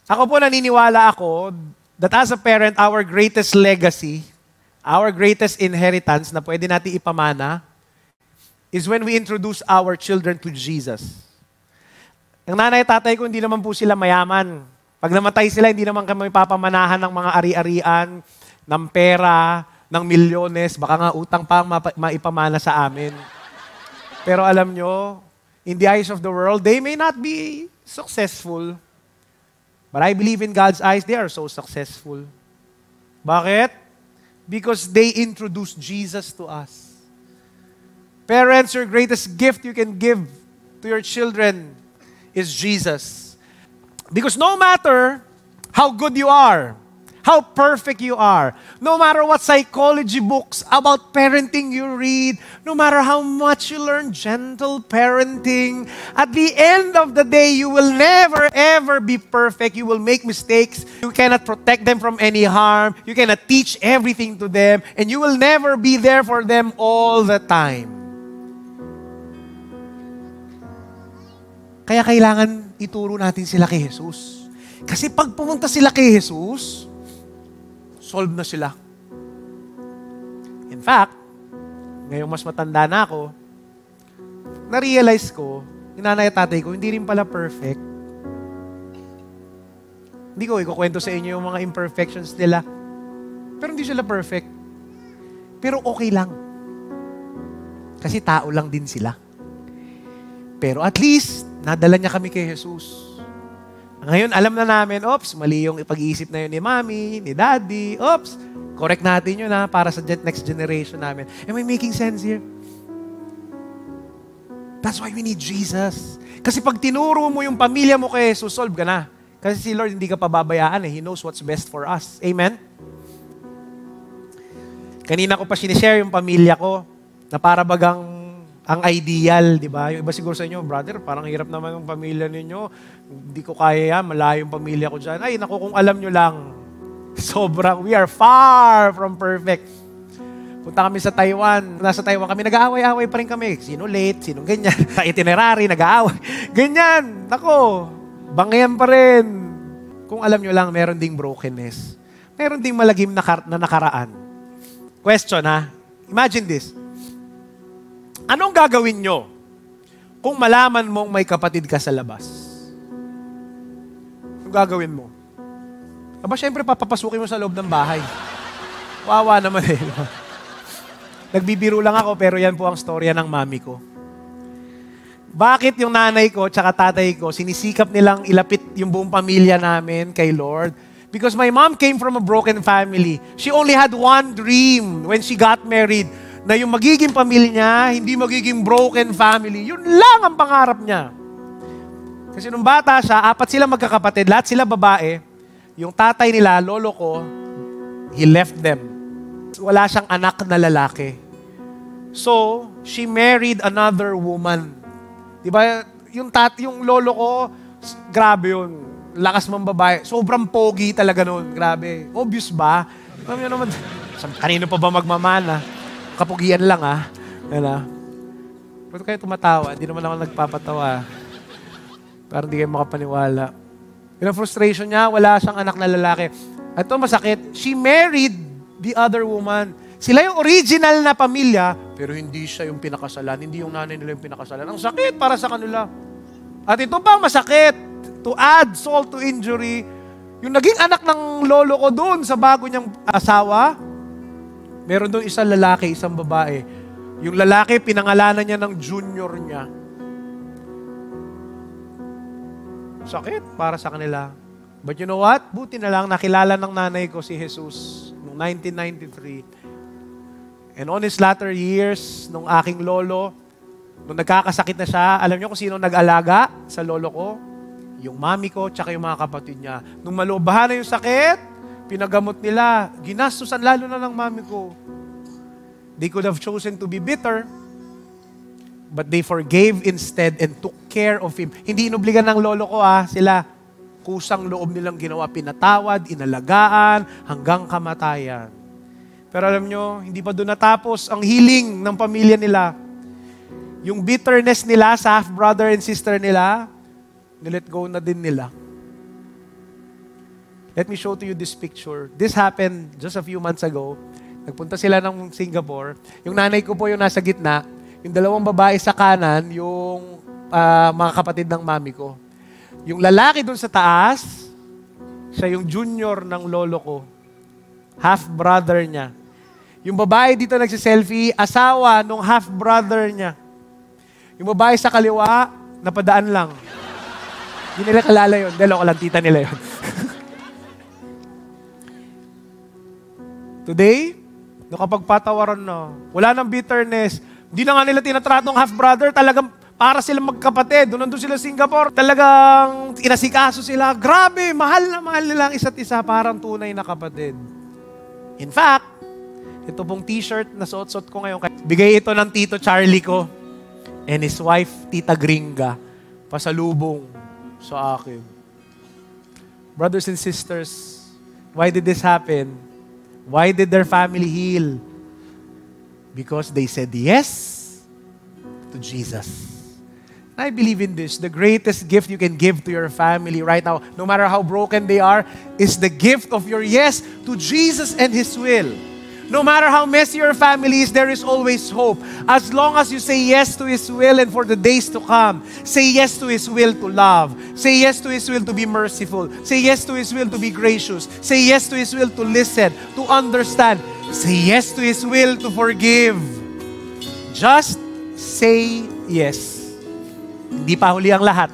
Ako po naniniwala ako that as a parent, our greatest legacy, our greatest inheritance na pwede natin ipamana is when we introduce our children to Jesus. Ang nanay at tatay ko, hindi naman po sila mayaman. Pag namatay sila, hindi naman kami papamanahan ng mga ari-arian, ng pera, ng milyones, baka nga utang pa ang maipamana sa amin. Pero alam nyo, in the eyes of the world, they may not be successful. But I believe in God's eyes, they are so successful. Bakit? Because they introduced Jesus to us. Parents, your greatest gift you can give to your children is Jesus. Because no matter how good you are, how perfect you are, no matter what psychology books about parenting you read, no matter how much you learn gentle parenting, at the end of the day, you will never ever be perfect. You will make mistakes. You cannot protect them from any harm. You cannot teach everything to them. And you will never be there for them all the time. Kaya kailangan ituro natin sila kay Jesus. Kasi pag pumunta sila kay Jesus, solve na sila. In fact, ngayong mas matanda na ako, na-realize ko, yung nanay at tatay ko, hindi rin pala perfect. Hindi ko ikukwento sa inyo yung mga imperfections nila. Pero hindi sila perfect. Pero okay lang. Kasi tao lang din sila. Pero at least, nadala niya kami kay Jesus. Ngayon, alam na namin, mali yung pag-iisip na yun ni Mommy, ni Daddy. Correct natin yun para sa next generation namin. Am I making sense here? That's why we need Jesus. Kasi pag tinuro mo yung pamilya mo kay Jesus, solve ka na. Kasi si Lord hindi ka pababayaan. He knows what's best for us. Amen? Kanina ko pa sinishare yung pamilya ko na para bagang ang ideal, di ba? Yung iba siguro sa inyo, brother, parang hirap naman yung pamilya ninyo. Hindi ko kaya yan, malayo yung pamilya ko dyan. Ay, naku, kung alam nyo lang, we are far from perfect. Punta kami sa Taiwan. Nasa Taiwan kami, nag-aaway-aaway pa rin kami. Sino late, sino ganyan. Sa itinerary, nag-aaway. Ganyan, naku, bangyan pa rin. Kung alam nyo lang, meron ding brokenness. Meron ding malagim na nakaraan. Question ha, imagine this. Anong gagawin nyo kung malaman mong may kapatid ka sa labas? Anong gagawin mo? Aba, syempre papapasukin mo sa loob ng bahay. Wawa naman eh. Nagbibiro lang ako, pero yan po ang storya ng mami ko. Bakit yung nanay ko tsaka tatay ko, sinisikap nilang ilapit yung buong pamilya namin kay Lord? Because my mom came from a broken family. She only had one dream when she got married, na yung magiging pamilya niya, hindi magiging broken family. Yun lang ang pangarap niya. Kasi nung bata siya, 4 sila magkakapatid, lahat sila babae. Yung tatay nila, lolo ko, he left them. Wala siyang anak na lalaki. So, she married another woman. Diba? Yung lolo ko, grabe yun. Lakas mong babae. Sobrang pogi talaga nun. Grabe. Obvious ba? Alam niyo naman, kanino pa ba magmamana? Kapugian lang Ba't kayo tumatawa? Hindi naman ako nagpapatawa. Parang hindi kayo makapaniwala. Yung frustration niya, wala siyang anak na lalaki. At ito masakit, she married the other woman. Sila yung original na pamilya, pero hindi siya yung pinakasalan. Hindi yung nanay nila yung pinakasalan. Ang sakit para sa kanila. At ito pa masakit, to add salt to injury, yung naging anak ng lolo ko doon sa bago niyang asawa, meron doon isang lalaki, isang babae. Yung lalaki, pinangalanan niya ng junior niya. Sakit para sa kanila. But you know what? Buti na lang, nakilala ng nanay ko si Jesus noong 1993. And on his latter years, nung aking lolo, nung nagkakasakit na siya, alam niyo kung sino nag-alaga sa lolo ko? Yung mami ko, tsaka yung mga kapatid niya. Nung malubahan na yung sakit, pinagamot nila. Ginastusan lalo na ng mami ko. They could have chosen to be bitter, but they forgave instead and took care of him. Hindi inobligan ng lolo ko sila. Kusang loob nilang ginawa, pinatawad, inalagaan, hanggang kamatayan. Pero alam nyo, hindi pa doon natapos ang healing ng pamilya nila. Yung bitterness nila sa half-brother and sister nila, nilet go na din nila. Let me show to you this picture. This happened just a few months ago. Nagpunta sila ng Singapore. Yung nanay ko po yung nasa gitna. Yung dalawang babae sa kanan, yung mga kapatid ng mami ko. Yung lalaki dun sa taas, siya yung junior ng lolo ko. Half-brother niya. Yung babae dito nagsiselfie, asawa nung half-brother niya. Yung babae sa kaliwa, napadaan lang. Hindi nila kalala yun. Delo ko lang, tita nila yun. Today, nakapagpatawaran na. Wala nang bitterness. Hindi na nga nila tinatratong half-brother. Talagang para silang magkapatid. Doon nandun sila sa Singapore. Talagang inasikaso sila. Grabe, mahal na mahal nila ang isa't isa. Parang tunay na kapatid. In fact, ito pong t-shirt na suot-suot ko ngayon. Bigay ito ng Tito Charlie ko and his wife, Tita Gringa. Pasalubong sa akin. Brothers and sisters, why did this happen? Why did their family heal? Because they said yes to Jesus. I believe in this. The greatest gift you can give to your family right now, no matter how broken they are, is the gift of your yes to Jesus and His will. No matter how messy your family is, there is always hope. As long as you say yes to His will and for the days to come, say yes to His will to love. Say yes to His will to be merciful. Say yes to His will to be gracious. Say yes to His will to listen, to understand. Say yes to His will to forgive. Just say yes. Hindi pa huli ang lahat.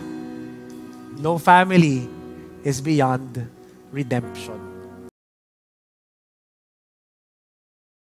No family is beyond redemption.